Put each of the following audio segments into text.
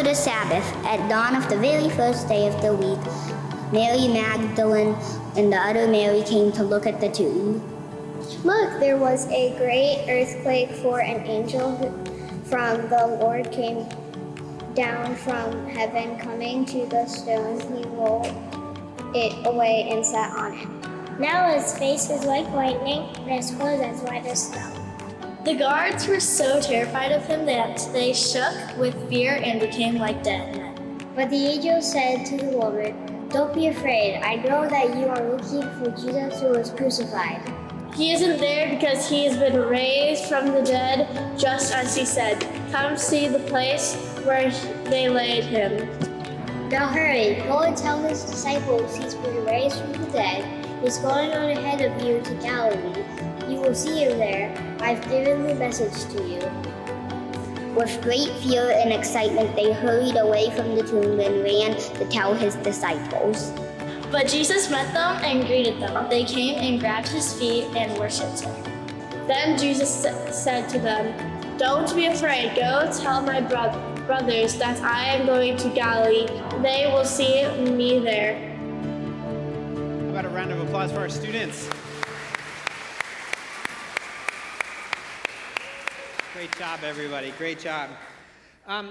the Sabbath, at dawn of the very first day of the week, Mary Magdalene and the other Mary came to look at the tomb. Look, there was a great earthquake, for an angel from the Lord came down from heaven. Coming to the stone, he rolled it away and sat on it. Now his face is like lightning, and his clothes as white as snow. The guards were so terrified of him that they shook with fear and became like dead men. But the angel said to the woman, "Don't be afraid. I know that you are looking for Jesus who was crucified. He isn't there because he has been raised from the dead, just as he said. Come see the place where they laid him." Now hurry, go and tell his disciples he's been raised from the dead. He's going on ahead of you to Galilee. You will see him there. I've given the message to you. With great fear and excitement, they hurried away from the tomb and ran to tell his disciples. But Jesus met them and greeted them. They came and grabbed his feet and worshipped him. Then Jesus said to them, "Don't be afraid. Go tell my brothers that I am going to Galilee. They will see me there." How about a round of applause for our students? Great job, everybody. Great job.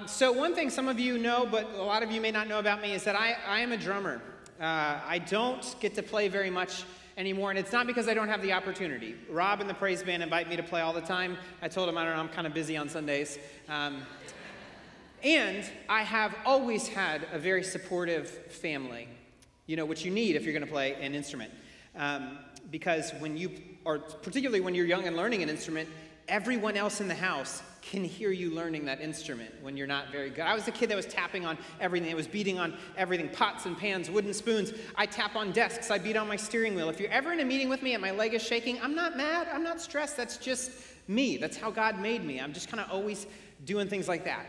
So one thing some of you know, but a lot of you may not know about me, is that I am a drummer. I don't get to play very much anymore, and it's not because I don't have the opportunity. Rob and the praise band invite me to play all the time. I told them, I don't know, I'm kind of busy on Sundays. And I have always had a very supportive family, which you need if you're going to play an instrument. Because particularly when you're young and learning an instrument, everyone else in the house can hear you learning that instrument when you're not very good. I was the kid that was tapping on everything. It was beating on everything, pots and pans, wooden spoons. I tap on desks. I beat on my steering wheel. If you're ever in a meeting with me and my leg is shaking, I'm not mad. I'm not stressed. That's just me. That's how God made me. I'm just kind of always doing things like that.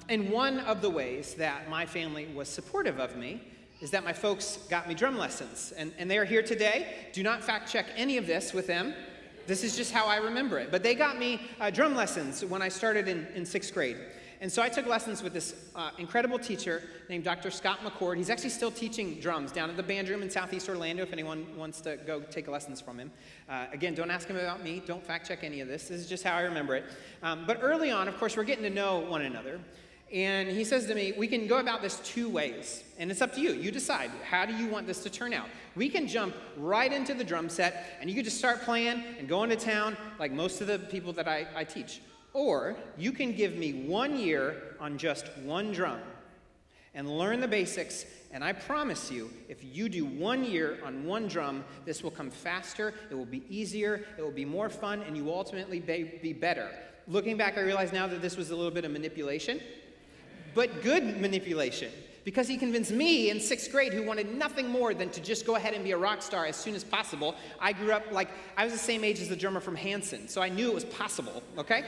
And one of the ways that my family was supportive of me is that my folks got me drum lessons. And they are here today. Do not fact check any of this with them. This is just how I remember it. But they got me drum lessons when I started in 6th grade. And so I took lessons with this incredible teacher named Dr. Scott McCord. He's actually still teaching drums down at the band room in Southeast Orlando if anyone wants to go take lessons from him. Again, don't ask him about me. Don't fact check any of this. This is just how I remember it. But early on, of course, we're getting to know one another. And he says to me, we can go about this 2 ways. And it's up to you. You decide. How do you want this to turn out? We can jump right into the drum set, and you can just start playing and go into town like most of the people that I teach. Or you can give me 1 year on just one drum and learn the basics. And I promise you, if you do 1 year on one drum, this will come faster, it will be easier, it will be more fun, and you will ultimately be better. Looking back, I realize now that this was a little bit of manipulation. But good manipulation, because he convinced me in 6th grade, who wanted nothing more than to just go ahead and be a rock star as soon as possible. I grew up I was the same age as the drummer from Hanson, so I knew it was possible, okay?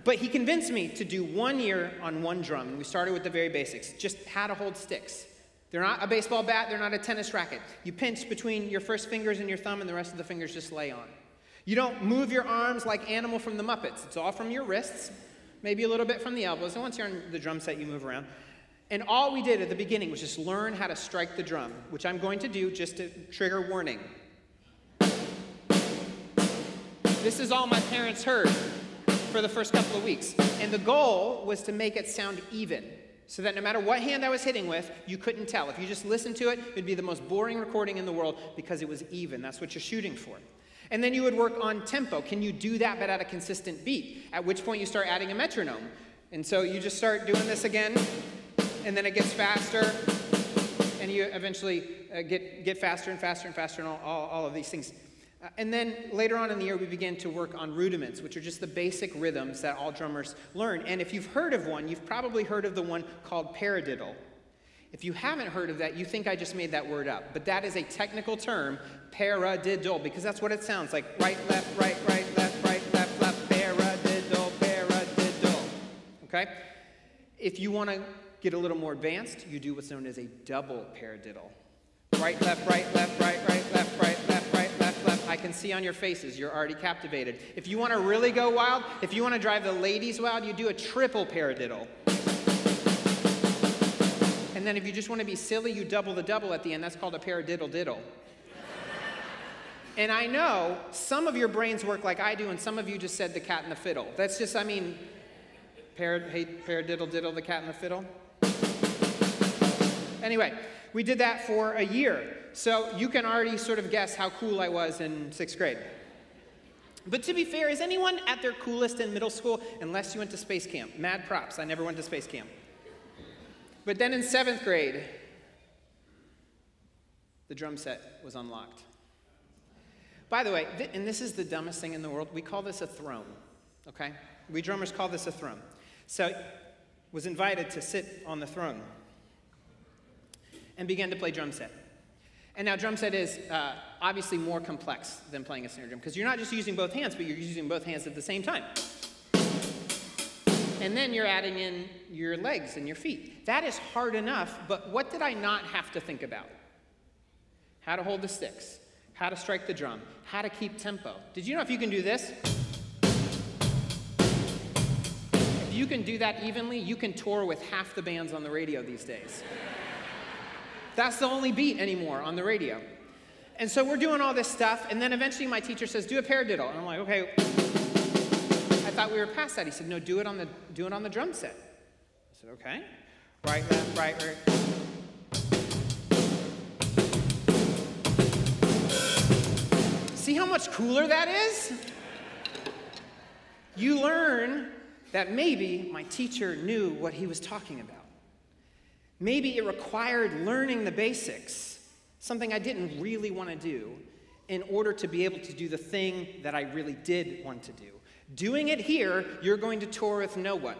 But he convinced me to do 1 year on one drum, and we started with the very basics, just how to hold sticks. They're not a baseball bat, they're not a tennis racket. You pinch between your first fingers and your thumb, and the rest of the fingers just lay on. You don't move your arms like Animal from the Muppets. It's all from your wrists. Maybe a little bit from the elbows, and once you're on the drum set, you move around. And all we did at the beginning was just learn how to strike the drum, which I'm going to do just to trigger warning. This is all my parents heard for the first couple of weeks. And the goal was to make it sound even, so that no matter what hand I was hitting with, you couldn't tell. If you just listened to it, it would be the most boring recording in the world because it was even. That's what you're shooting for. And then you would work on tempo. Can you do that but at a consistent beat? At which point you start adding a metronome. And so you just start doing this again, and then it gets faster, and you eventually get faster and faster and faster, and all of these things. And then later on in the year, we began to work on rudiments, which are just the basic rhythms that all drummers learn. And if you've heard of one, you've probably heard of the one called paradiddle. If you haven't heard of that, you think I just made that word up. But that is a technical term, paradiddle, because that's what it sounds like. Right, left, left, left, paradiddle, paradiddle. Okay? If you want to get a little more advanced, you do what's known as a double paradiddle. Right, left, left, right, left, left, left, left, left, I can see on your faces, you're already captivated. If you want to really go wild, if you want to drive the ladies wild, you do a triple paradiddle. And then if you just want to be silly, you double the double at the end. That's called a paradiddle-diddle. And I know some of your brains work like I do, and some of you just said the cat and the fiddle. That's just, I mean, paradiddle-diddle, the cat and the fiddle. Anyway, we did that for a year. So you can already sort of guess how cool I was in 6th grade. But to be fair, is anyone at their coolest in middle school unless you went to space camp? Mad props, I never went to space camp. But then in 7th grade, the drum set was unlocked. By the way, and this is the dumbest thing in the world, we call this a throne, okay? We drummers call this a throne. So was invited to sit on the throne and began to play drum set. And now drum set is obviously more complex than playing a snare drum, because you're not just using both hands, but you're using both hands at the same time. And then you're adding in your legs and your feet. That is hard enough, but what did I not have to think about? How to hold the sticks, how to strike the drum, how to keep tempo. Did you know if you can do this? If you can do that evenly, you can tour with half the bands on the radio these days. That's the only beat anymore on the radio. And so we're doing all this stuff, and then eventually my teacher says, do a paradiddle. And I'm like, okay. I thought we were past that. He said, no, do it on the drum set. I said, okay. Right, left, right, right. See how much cooler that is? You learn that maybe my teacher knew what he was talking about. Maybe it required learning the basics, something I didn't really want to do, in order to be able to do the thing that I really did want to do. Doing it here, you're going to tour with no one.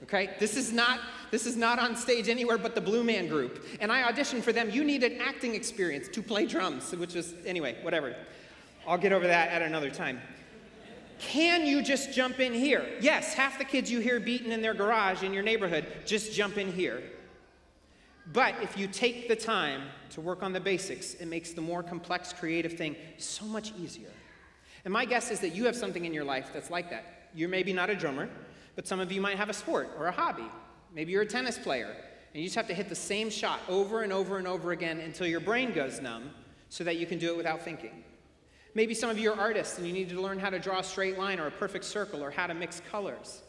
Okay? This is not on stage anywhere but the Blue Man Group. And I auditioned for them. You need an acting experience to play drums, which was, anyway, whatever. I'll get over that at another time. Can you just jump in here? Yes, half the kids you hear beating in their garage in your neighborhood, just jump in here. But if you take the time to work on the basics, it makes the more complex creative thing so much easier. And my guess is that you have something in your life that's like that. You're maybe not a drummer, but some of you might have a sport or a hobby. Maybe you're a tennis player, and you just have to hit the same shot over and over and over again until your brain goes numb so that you can do it without thinking. Maybe some of you are artists, and you need to learn how to draw a straight line or a perfect circle or how to mix colors.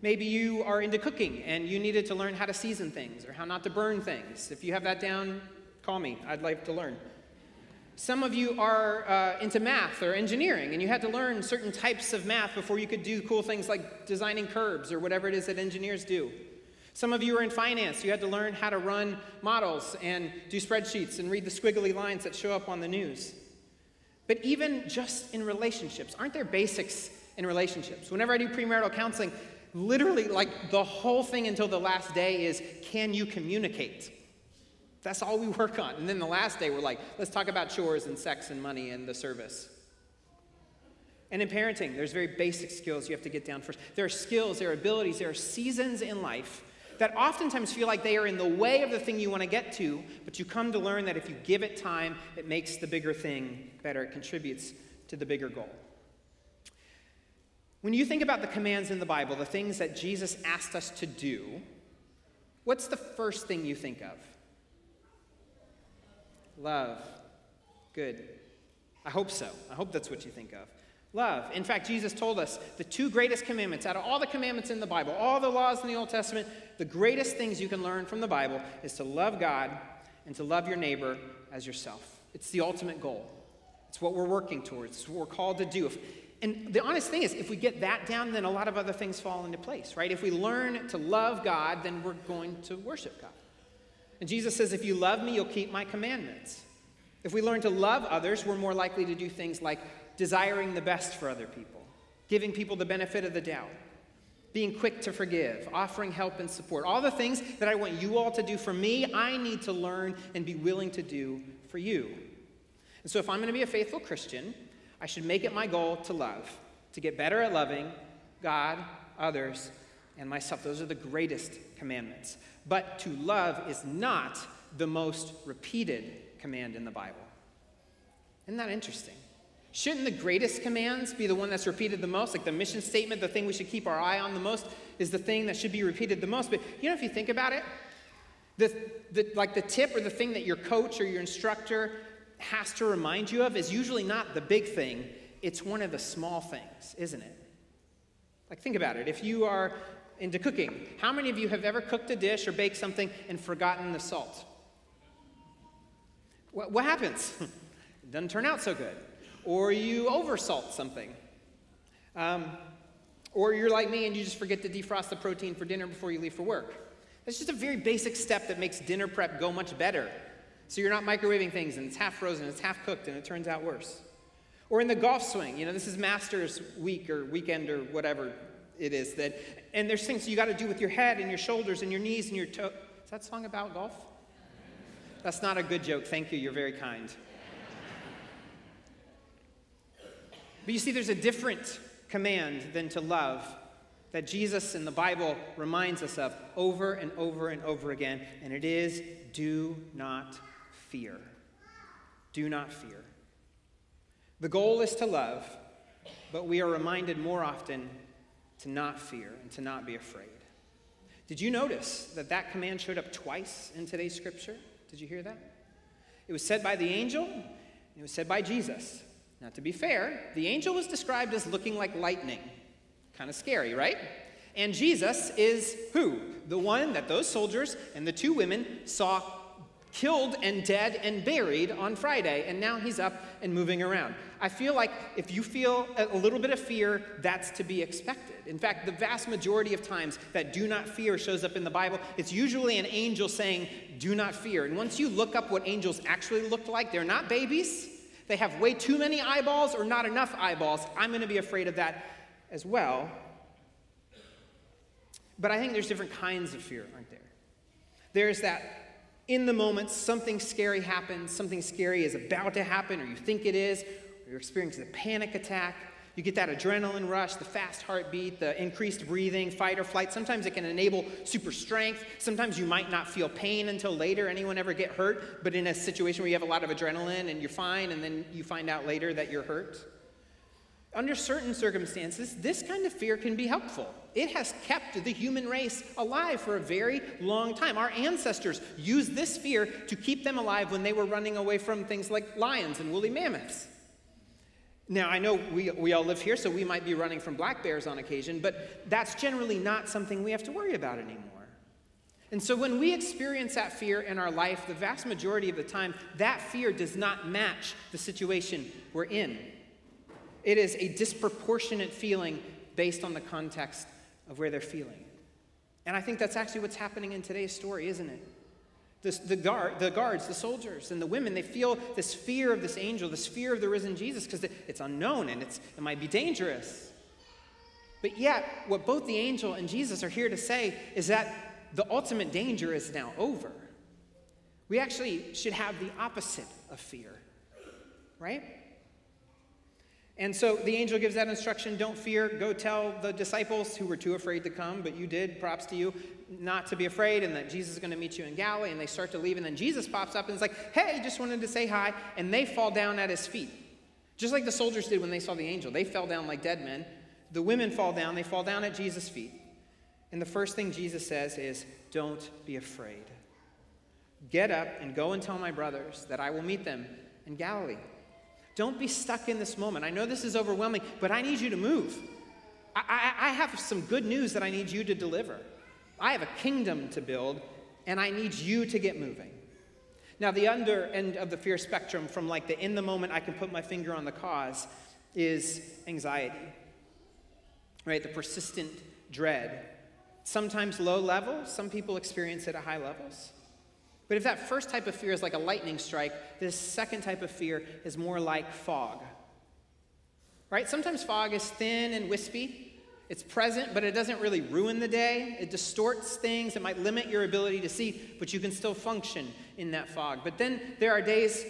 Maybe you are into cooking, and you needed to learn how to season things or how not to burn things. If you have that down, call me. I'd like to learn. Some of you are into math or engineering, and you had to learn certain types of math before you could do cool things like designing curbs or whatever it is that engineers do. Some of you are in finance. You had to learn how to run models and do spreadsheets and read the squiggly lines that show up on the news. But even just in relationships, aren't there basics in relationships? Whenever I do premarital counseling, literally, like, the whole thing until the last day is, can you communicate? That's all we work on. And then the last day, we're like, let's talk about chores and sex and money and the service. And in parenting, there's very basic skills you have to get down first. There are skills, there are abilities, there are seasons in life that oftentimes feel like they are in the way of the thing you want to get to, but you come to learn that if you give it time, it makes the bigger thing better. It contributes to the bigger goal. When you think about the commands in the Bible, the things that Jesus asked us to do, what's the first thing you think of? Love. Good. I hope so. I hope that's what you think of. Love. In fact, Jesus told us the two greatest commandments, out of all the commandments in the Bible, all the laws in the Old Testament, the greatest things you can learn from the Bible is to love God and to love your neighbor as yourself. It's the ultimate goal. It's what we're working towards. It's what we're called to do. And the honest thing is, if we get that down, then a lot of other things fall into place, right? If we learn to love God, then we're going to worship God. And Jesus says, if you love me, you'll keep my commandments. If we learn to love others, we're more likely to do things like desiring the best for other people, giving people the benefit of the doubt, being quick to forgive, offering help and support. All the things that I want you all to do for me, I need to learn and be willing to do for you. And so if I'm going to be a faithful Christian, I should make it my goal to love, to get better at loving God, others, and myself. Those are the greatest commandments. But to love is not the most repeated command in the Bible. Isn't that interesting? Shouldn't the greatest commands be the one that's repeated the most? Like the mission statement, the thing we should keep our eye on the most is the thing that should be repeated the most. But if you think about it, the tip or the thing that your coach or your instructor has to remind you of is usually not the big thing. It's one of the small things, isn't it? Like, think about it. If you are into cooking, how many of you have ever cooked a dish or baked something and forgotten the salt? What happens? It doesn't turn out so good. Or you oversalt something. Or you're like me and you just forget to defrost the protein for dinner before you leave for work. That's just a very basic step that makes dinner prep go much better. So you're not microwaving things and it's half frozen, it's half cooked, and it turns out worse. Or in the golf swing, this is Masters week or weekend or whatever it is. And there's things you got to do with your head and your shoulders and your knees and your toes. Is that song about golf? That's not a good joke. Thank you. You're very kind. But you see, there's a different command than to love that Jesus in the Bible reminds us of over and over and over again, and it is, do not fear. Do not fear. The goal is to love, but we are reminded more often to not fear and to not be afraid. Did you notice that command showed up twice in today's scripture? Did you hear that? It was said by the angel, and it was said by Jesus. Now, to be fair, the angel was described as looking like lightning. Kind of scary, right? And Jesus is who? The one that those soldiers and the two women saw killed and dead and buried on Friday, and now he's up and moving around. I feel like if you feel a little bit of fear, that's to be expected. In fact, the vast majority of times that do not fear shows up in the Bible, it's usually an angel saying, do not fear. And once you look up what angels actually look like, they're not babies. They have way too many eyeballs or not enough eyeballs. I'm going to be afraid of that as well. But I think there's different kinds of fear, aren't there? There's that in the moment something scary happens, something scary is about to happen, or you think it is, or you're experiencing a panic attack. You get that adrenaline rush, the fast heartbeat, the increased breathing, fight or flight. Sometimes it can enable super strength. Sometimes you might not feel pain until later. Anyone ever get hurt? But in a situation where you have a lot of adrenaline and you're fine, and then you find out later that you're hurt. Under certain circumstances, this kind of fear can be helpful. It has kept the human race alive for a very long time. Our ancestors used this fear to keep them alive when they were running away from things like lions and woolly mammoths. Now, I know we all live here, so we might be running from black bears on occasion, but that's generally not something we have to worry about anymore. And so when we experience that fear in our life, the vast majority of the time, that fear does not match the situation we're in. It is a disproportionate feeling based on the context of where they're feeling. And I think that's actually what's happening in today's story, isn't it? The guards, the soldiers, and the women, they feel this fear of this angel, this fear of the risen Jesus, because it's unknown and it might be dangerous. But yet, what both the angel and Jesus are here to say is that the ultimate danger is now over. We actually should have the opposite of fear, right? And so the angel gives that instruction, don't fear, go tell the disciples who were too afraid to come, but you did, props to you, not to be afraid, and that Jesus is going to meet you in Galilee, and they start to leave, and then Jesus pops up and is like, hey, just wanted to say hi, and they fall down at his feet. Just like the soldiers did when they saw the angel. They fell down like dead men. The women fall down, they fall down at Jesus' feet. And the first thing Jesus says is, don't be afraid. Get up and go and tell my brothers that I will meet them in Galilee. Don't be stuck in this moment. I know this is overwhelming, but I need you to move. I have some good news that I need you to deliver. I have a kingdom to build, and I need you to get moving. Now, the under end of the fear spectrum from like the in the moment I can put my finger on the cause is anxiety, right? The persistent dread. Sometimes low level. Some people experience it at high levels. But if that first type of fear is like a lightning strike, this second type of fear is more like fog. Right? Sometimes fog is thin and wispy. It's present, but it doesn't really ruin the day. It distorts things. It might limit your ability to see, but you can still function in that fog. But then there are days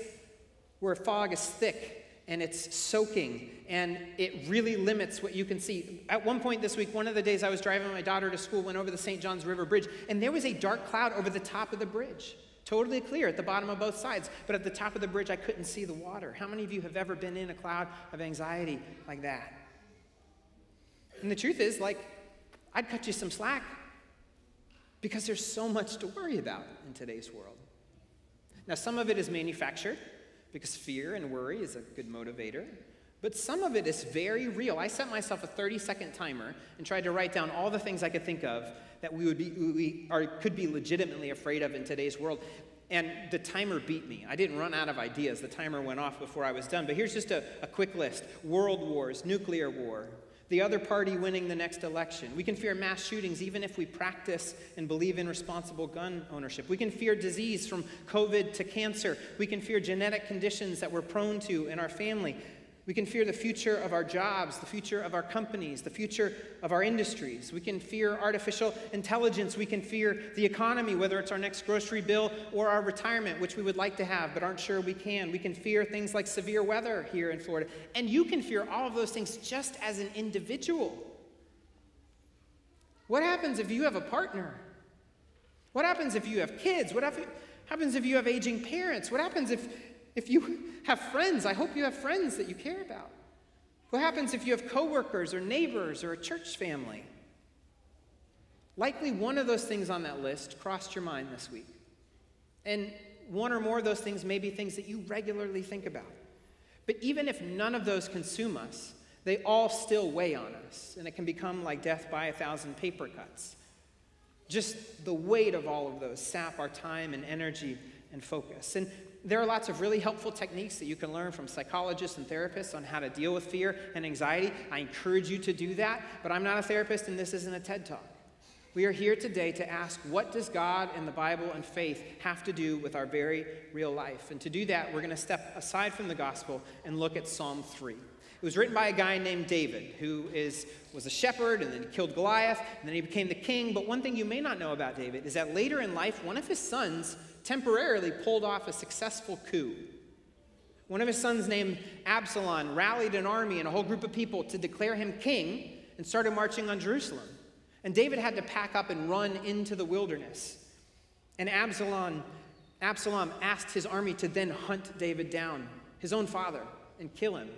where fog is thick and it's soaking, and it really limits what you can see. At one point this week, one of the days I was driving my daughter to school, went over the St. John's River Bridge, and there was a dark cloud over the top of the bridge. Totally clear at the bottom of both sides, but at the top of the bridge, I couldn't see the water. How many of you have ever been in a cloud of anxiety like that? And the truth is, I'd cut you some slack because there's so much to worry about in today's world. Now, some of it is manufactured because fear and worry is a good motivator, but some of it is very real. I set myself a 30-second timer and tried to write down all the things I could think of that we could be legitimately afraid of in today's world. And the timer beat me. I didn't run out of ideas. The timer went off before I was done. But here's just a quick list. World wars, nuclear war, the other party winning the next election. We can fear mass shootings even if we practice and believe in responsible gun ownership. We can fear disease from COVID to cancer. We can fear genetic conditions that we're prone to in our family. We can fear the future of our jobs, the future of our companies, the future of our industries. We can fear artificial intelligence. We can fear the economy, whether it's our next grocery bill or our retirement, which we would like to have but aren't sure we can. We can fear things like severe weather here in Florida. And you can fear all of those things just as an individual. What happens if you have a partner? What happens if you have kids? What happens if you have aging parents? What happens if you have friends? I hope you have friends that you care about. What happens if you have coworkers or neighbors or a church family? Likely one of those things on that list crossed your mind this week. And one or more of those things may be things that you regularly think about. But even if none of those consume us, they all still weigh on us. And it can become like death by 1,000 paper cuts. Just the weight of all of those sap our time and energy and focus. And there are lots of really helpful techniques that you can learn from psychologists and therapists on how to deal with fear and anxiety. I encourage you to do that, but I'm not a therapist and this isn't a TED Talk. We are here today to ask, what does God and the Bible and faith have to do with our very real life? And to do that, we're going to step aside from the gospel and look at Psalm 3. It was written by a guy named David, who was a shepherd, and then he killed Goliath, and then he became the king. But one thing you may not know about David is that later in life, one of his sons temporarily pulled off a successful coup. One of his sons, named Absalom, rallied an army and a whole group of people to declare him king and started marching on Jerusalem. And David had to pack up and run into the wilderness. And Absalom asked his army to then hunt David down, his own father, and kill him.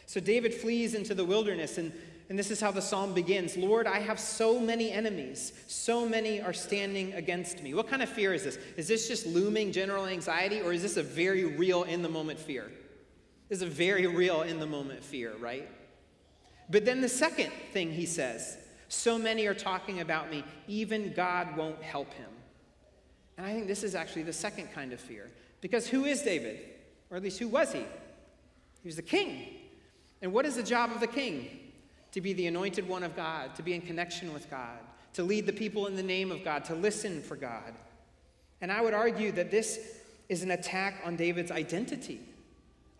So David flees into the wilderness, and this is how the psalm begins. Lord, I have so many enemies. So many are standing against me. What kind of fear is this? Is this just looming general anxiety, or is this a very real in-the-moment fear? This is a very real in-the-moment fear, right? But then the second thing he says, so many are talking about me, even God won't help him. And I think this is actually the second kind of fear. Because who is David? Or at least who was he? He was the king. And what is the job of the king? To be the anointed one of God, to be in connection with God, to lead the people in the name of God, to listen for God. And I would argue that this is an attack on David's identity,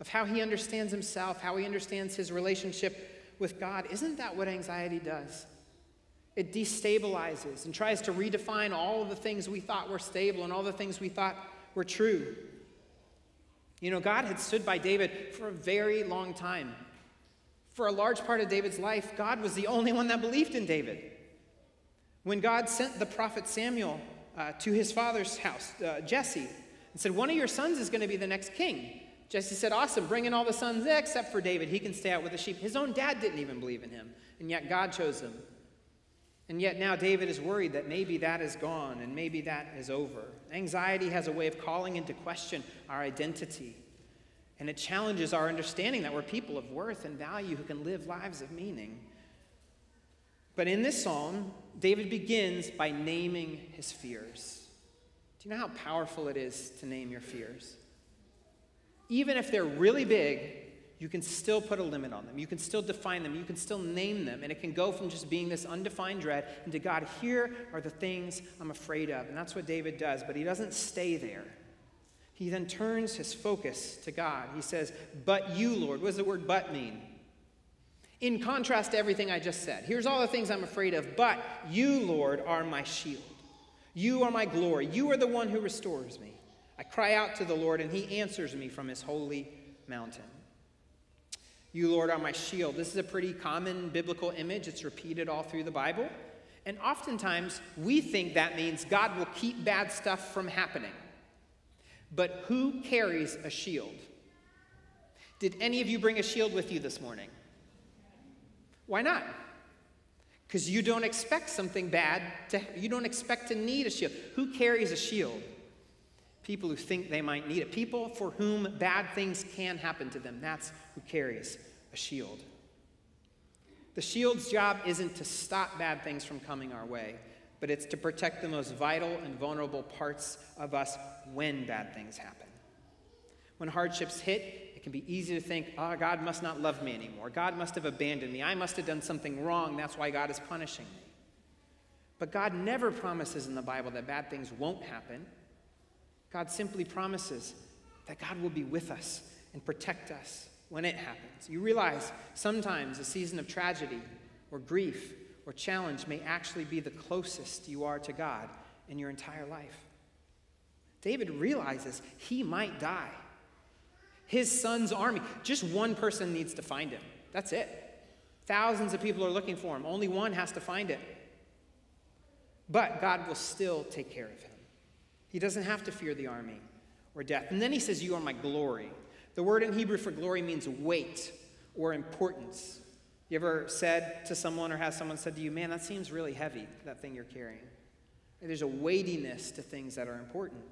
of how he understands himself, how he understands his relationship with God. Isn't that what anxiety does? It destabilizes and tries to redefine all of the things we thought were stable and all the things we thought were true. You know, God had stood by David for a very long time. For a large part of David's life, God was the only one that believed in David. When God sent the prophet Samuel to his father's house, Jesse, and said, one of your sons is going to be the next king. Jesse said, awesome, bring in all the sons except for David. He can stay out with the sheep. His own dad didn't even believe in him, and yet God chose him. And yet now David is worried that maybe that is gone and maybe that is over. Anxiety has a way of calling into question our identity. And it challenges our understanding that we're people of worth and value who can live lives of meaning. But in this psalm, David begins by naming his fears. Do you know how powerful it is to name your fears? Even if they're really big, you can still put a limit on them. You can still define them. You can still name them. And it can go from just being this undefined dread into, God, here are the things I'm afraid of. And that's what David does. But he doesn't stay there. He then turns his focus to God. He says, but you, Lord. What does the word but mean? In contrast to everything I just said. Here's all the things I'm afraid of. But you, Lord, are my shield. You are my glory. You are the one who restores me. I cry out to the Lord, and he answers me from his holy mountain. You, Lord, are my shield. This is a pretty common biblical image. It's repeated all through the Bible. And oftentimes, we think that means God will keep bad stuff from happening. But who carries a shield? Did any of you bring a shield with you this morning? Why not? Because you don't expect something bad you don't expect to need a shield. Who carries a shield? People who think they might need it. People for whom bad things can happen to them. That's who carries a shield. The shield's job isn't to stop bad things from coming our way, but it's to protect the most vital and vulnerable parts of us when bad things happen. When hardships hit, it can be easy to think, oh, God must not love me anymore. God must have abandoned me. I must have done something wrong. That's why God is punishing me. But God never promises in the Bible that bad things won't happen. God simply promises that God will be with us and protect us when it happens. You realize sometimes a season of tragedy or grief or challenge may actually be the closest you are to God in your entire life. David realizes he might die. His son's army, just one person needs to find him. That's it. Thousands of people are looking for him. Only one has to find it. But God will still take care of him. He doesn't have to fear the army or death. And then he says, you are my glory. The word in Hebrew for glory means weight or importance. You ever said to someone or has someone said to you, man, that seems really heavy, that thing you're carrying? There's a weightiness to things that are important.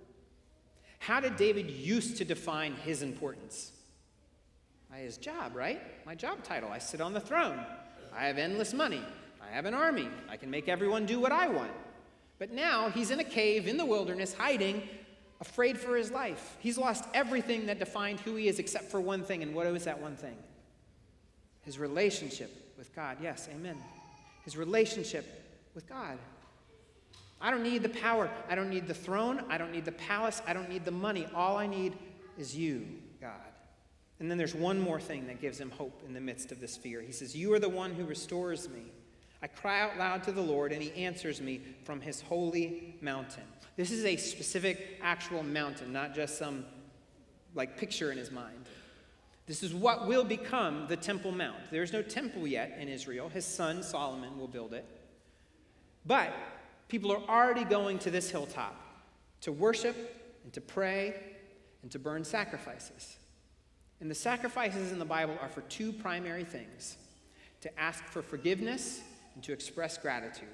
How did David used to define his importance? By his job, right? My job title. I sit on the throne. I have endless money. I have an army. I can make everyone do what I want. But now he's in a cave in the wilderness, hiding, afraid for his life. He's lost everything that defined who he is except for one thing. And what was that one thing? His relationship with God. Yes, amen. His relationship with God. I don't need the power. I don't need the throne. I don't need the palace. I don't need the money. All I need is you, God. And then there's one more thing that gives him hope in the midst of this fear. He says, you are the one who restores me. I cry out loud to the Lord, and he answers me from his holy mountain. This is a specific, actual mountain, not just some, picture in his mind. This is what will become the Temple Mount. There's no temple yet in Israel. His son, Solomon, will build it. But people are already going to this hilltop to worship and to pray and to burn sacrifices. And the sacrifices in the Bible are for two primary things: to ask for forgiveness and to express gratitude.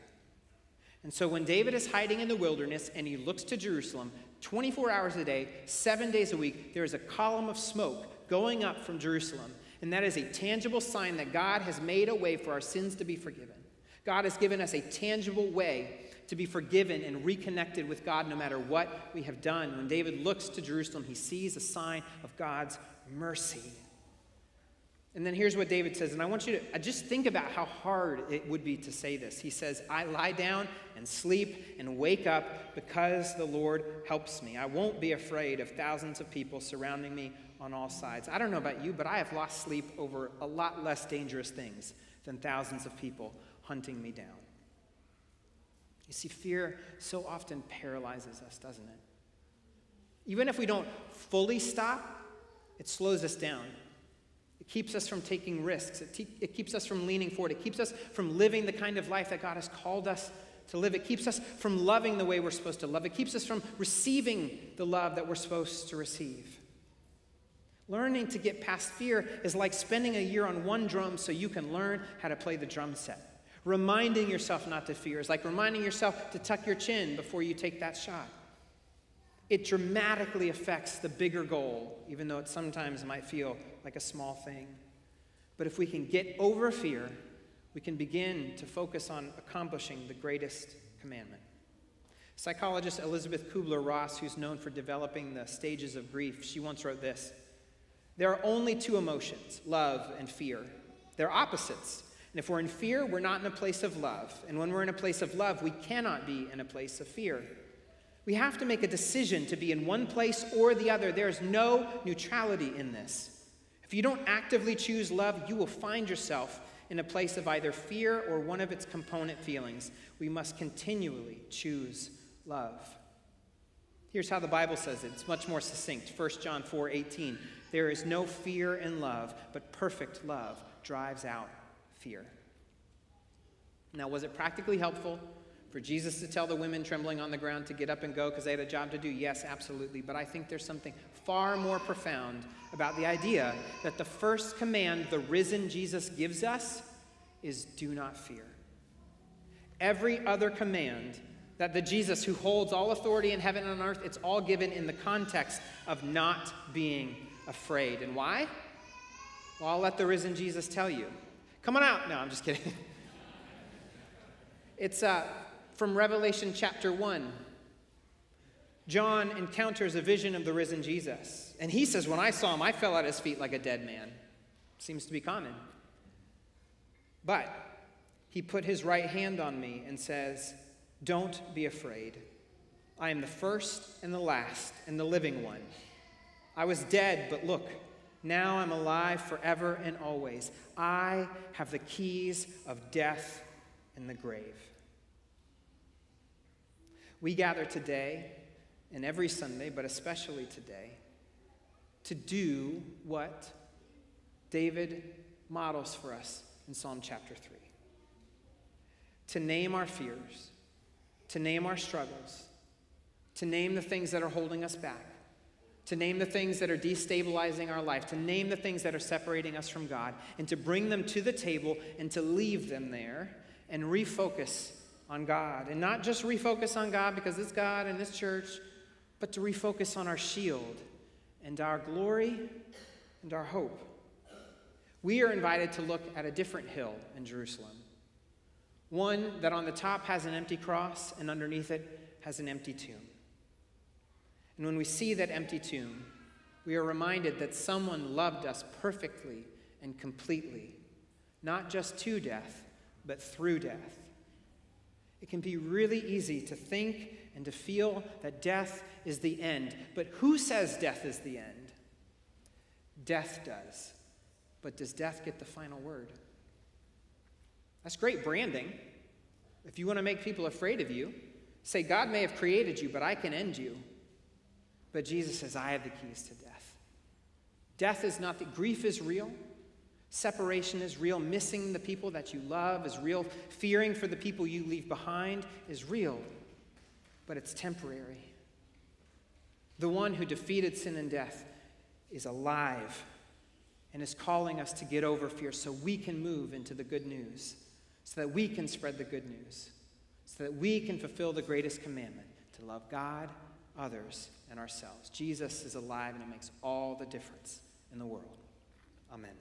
And so when David is hiding in the wilderness and he looks to Jerusalem, 24 hours a day, 7 days a week, there is a column of smoke going up from Jerusalem. And that is a tangible sign that God has made a way for our sins to be forgiven. God has given us a tangible way to be forgiven and reconnected with God no matter what we have done. When David looks to Jerusalem, he sees a sign of God's mercy. And then here's what David says, and I want you to just think about how hard it would be to say this. He says, I lie down and sleep and wake up because the Lord helps me. I won't be afraid of thousands of people surrounding me on all sides. I don't know about you, but I have lost sleep over a lot less dangerous things than thousands of people hunting me down. You see, fear so often paralyzes us, doesn't it? Even if we don't fully stop, it slows us down. It keeps us from taking risks. It keeps us from leaning forward. It keeps us from living the kind of life that God has called us to live. It keeps us from loving the way we're supposed to love. It keeps us from receiving the love that we're supposed to receive. Learning to get past fear is like spending a year on one drum so you can learn how to play the drum set. Reminding yourself not to fear is like reminding yourself to tuck your chin before you take that shot. It dramatically affects the bigger goal, even though it sometimes might feel like a small thing. But if we can get over fear, we can begin to focus on accomplishing the greatest commandment. Psychologist Elizabeth Kubler-Ross, who's known for developing the stages of grief, she once wrote this: there are only two emotions, love and fear. They're opposites. And if we're in fear, we're not in a place of love. And when we're in a place of love, we cannot be in a place of fear. We have to make a decision to be in one place or the other. There's no neutrality in this. If you don't actively choose love, you will find yourself in a place of either fear or one of its component feelings. We must continually choose love. Here's how the Bible says it. It's much more succinct. 1 John 4:18. There is no fear in love, but perfect love drives out fear. Now, was it practically helpful For Jesus to tell the women trembling on the ground to get up and go because they had a job to do, yes, absolutely. But I think there's something far more profound about the idea that the first command the risen Jesus gives us is do not fear. Every other command that the Jesus who holds all authority in heaven and on earth, it's all given in the context of not being afraid. And why? Well, I'll let the risen Jesus tell you. Come on out. No, I'm just kidding. It's from Revelation chapter 1. John encounters a vision of the risen Jesus. And he says, when I saw him, I fell at his feet like a dead man. Seems to be common. But he put his right hand on me and says, don't be afraid. I am the first and the last and the living one. I was dead, but look, now I'm alive forever and always. I have the keys of death and the grave. We gather today, and every Sunday, but especially today, to do what David models for us in Psalm chapter 3. To name our fears, to name our struggles, to name the things that are holding us back, to name the things that are destabilizing our life, to name the things that are separating us from God, and to bring them to the table and to leave them there and refocus on God. And not just refocus on God because it's God and this church, but to refocus on our shield and our glory and our hope. We are invited to look at a different hill in Jerusalem. One that on the top has an empty cross and underneath it has an empty tomb. And when we see that empty tomb, we are reminded that someone loved us perfectly and completely, not just to death, but through death. It can be really easy to think and to feel that death is the end. But who says death is the end? Death does. But does death get the final word? That's great branding. If you want to make people afraid of you, say, God may have created you, but I can end you. But Jesus says, I have the keys to death. Death is not that grief is real. Separation is real. Missing the people that you love is real. Fearing for the people you leave behind is real. But it's temporary. The one who defeated sin and death is alive and is calling us to get over fear so we can move into the good news, so that we can spread the good news, so that we can fulfill the greatest commandment, to love God, others, and ourselves. Jesus is alive, and it makes all the difference in the world. Amen.